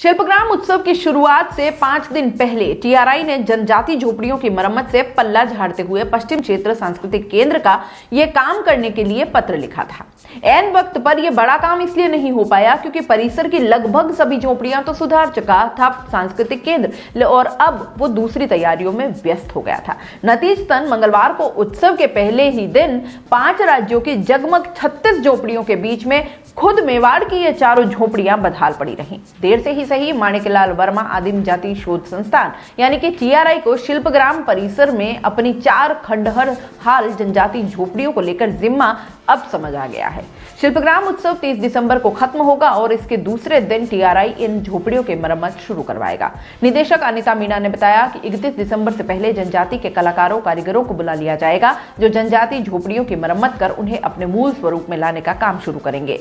शिल्पग्राम उत्सव की शुरुआत से 5 दिन पहले टीआरआई ने जनजाति झोपड़ियों की मरम्मत से पल्ला झाड़ते हुए पश्चिम क्षेत्र सांस्कृतिक केंद्र का यह काम करने के लिए पत्र लिखा था। ऐन वक्त पर यह बड़ा काम इसलिए नहीं हो पाया क्योंकि परिसर की लगभग सभी झोपड़ियां तो सुधार चुका था सांस्कृतिक केंद्र, और अब वो दूसरी तैयारियों में व्यस्त हो गया था। नतीजतन मंगलवार को उत्सव के पहले ही दिन 5 राज्यों की जगमग 36 झोपड़ियों के बीच में खुद मेवाड़ की ये चारों झोपड़ियां बदहाल पड़ी रहीं। देर से ही सही, माणिकलाल वर्मा आदिम जाति शोध संस्थान यानी कि टीआरआई को शिल्पग्राम परिसर में अपनी 4 खंडहर हाल जनजाति झोपड़ियों को लेकर जिम्मा अब समझ आ गया है। शिल्पग्राम उत्सव 30 दिसंबर को खत्म होगा और इसके दूसरे दिन टीआरआई इन झोपड़ियों की मरम्मत शुरू करवाएगा। निदेशक अनिता मीणा ने बताया कि 31 दिसंबर से पहले जनजाति के कलाकारों कारीगरों को बुला लिया जाएगा, जो जनजाति झोपड़ियों की मरम्मत कर उन्हें अपने मूल स्वरूप में लाने का काम शुरू करेंगे।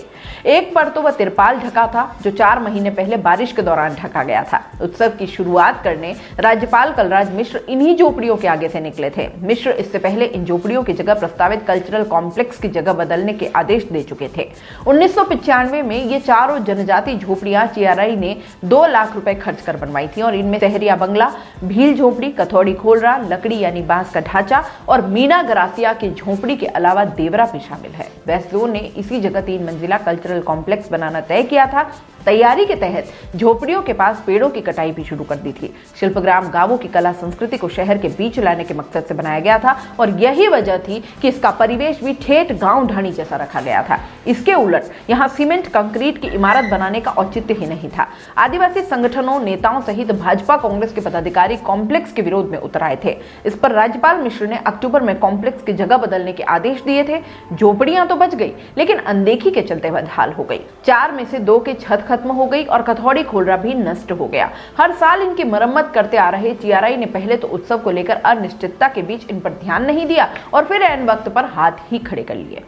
एक पर तो वह तिरपाल ढका था जो 4 महीने पहले बारिश के दौरान ढका गया था। उत्सव की शुरुआत करने राज्यपाल कलराज मिश्र इन्हीं झोपड़ियों के आगे से निकले थे। मिश्र इससे पहले इन झोपड़ियों की जगह प्रस्तावित कल्चरल कॉम्प्लेक्स की जगह बदलने के आदेश दे चुके थे। 1995 में ये चारों जनजाति झोपड़ियां टीआरआई ने 2 लाख रुपए खर्च कर बनवाई थी और इनमें सहरिया बंगला, भील झोपड़ी, कथौड़ी खोलरा, लकड़ी यानी बांस का ढांचा और मीना गरासिया की झोपड़ी के अलावा देवरा भी शामिल है। वेस्ट जोन ने इसी जगह 3 मंजिला कल्चरल कॉम्प्लेक्स बनाना तय किया था। तैयारी के तहत झोपड़ियों के पास पेड़ों की कटाई भी शुरू कर दी थी। शिल्पग्राम गांवों की कला संस्कृति को शहर के बीच लाने के मकसद से बनाया गया था और यही वजह थी कि इसका परिवेश भी ठेठ गांव ढाणी जैसा रखा गया था। इसके उलट यहाँ सीमेंट कंक्रीट की इमारत बनाने का औचित्य ही नहीं था। आदिवासी संगठनों, नेताओं सहित भाजपा कांग्रेस के पदाधिकारी कॉम्प्लेक्स के विरोध में उतर आए थे। इस पर राज्यपाल मिश्र ने अक्टूबर में कॉम्प्लेक्स की जगह बदलने के आदेश दिए थे। झोपड़ियां तो बच गई लेकिन अनदेखी के चलते बदहाल हो गई। 4 में से 2 की छत खत्म हो गई और कथौड़ी खोलरा भी नष्ट हो गया। हर साल इनकी मरम्मत करते आ रहे टीआरआई ने पहले तो उत्सव को लेकर अनिश्चितता के बीच इन पर ध्यान नहीं दिया और फिर ऐन वक्त पर हाथ ही खड़े कर लिए।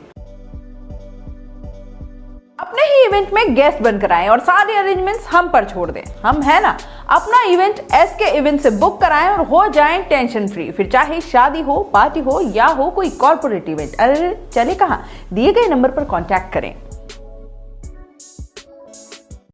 अपने ही इवेंट में गेस्ट बनकर आए और सारे अरेंजमेंट्स हम पर छोड़ दें। हम है ना, अपना इवेंट एसके इवेंट से बुक कराएं और हो जाएं टेंशन फ्री। फिर चाहे शादी हो, पार्टी हो या हो कोई कॉर्पोरेट इवेंट, अरे चले कहां, दिए गए नंबर पर कांटेक्ट करें।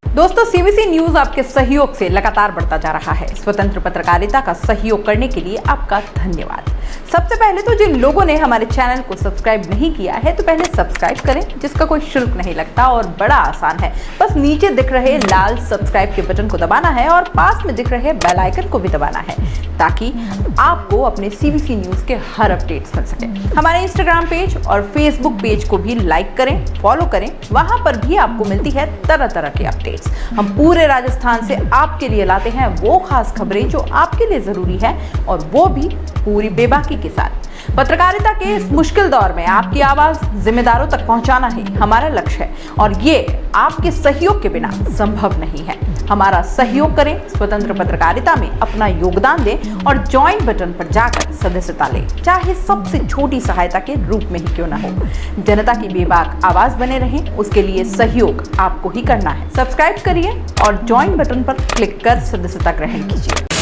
दोस्तों, सीबीसी न्यूज आपके सहयोग से लगातार बढ़ता जा रहा है। स्वतंत्र पत्रकारिता का सहयोग करने के लिए आपका धन्यवाद। सबसे पहले तो जिन लोगों ने हमारे चैनल को सब्सक्राइब नहीं किया है तो पहले सब्सक्राइब करें, जिसका कोई शुल्क नहीं लगता और बड़ा आसान है। बस नीचे दिख रहे लाल सब्सक्राइब के बटन को दबाना है और पास में दिख रहे बेल आइकन को भी दबाना है ताकि आपको अपने सीबीसी न्यूज के हर अपडेट्स मिल सके। हमारे इंस्टाग्राम पेज और फेसबुक पेज को भी लाइक करें, फॉलो करें, वहां पर भी आपको मिलती है तरह तरह के अपडेट्स। हम पूरे राजस्थान से आपके लिए लाते हैं वो खास खबरें जो आपके लिए जरूरी है और वो भी पूरी बेबाकी के साथ। पत्रकारिता के इस मुश्किल दौर में आपकी आवाज जिम्मेदारों तक पहुंचाना ही हमारा लक्ष्य है और ये आपके सहयोग के बिना संभव नहीं है। हमारा सहयोग करें, स्वतंत्र पत्रकारिता में अपना योगदान दें और ज्वाइन बटन पर जाकर सदस्यता लें, चाहे सबसे छोटी सहायता के रूप में ही क्यों न हो। जनता की बेबाक आवाज बने रहें, उसके लिए सहयोग आपको ही करना है। सब्सक्राइब करिए और ज्वाइन बटन पर क्लिक कर सदस्यता ग्रहण कीजिए।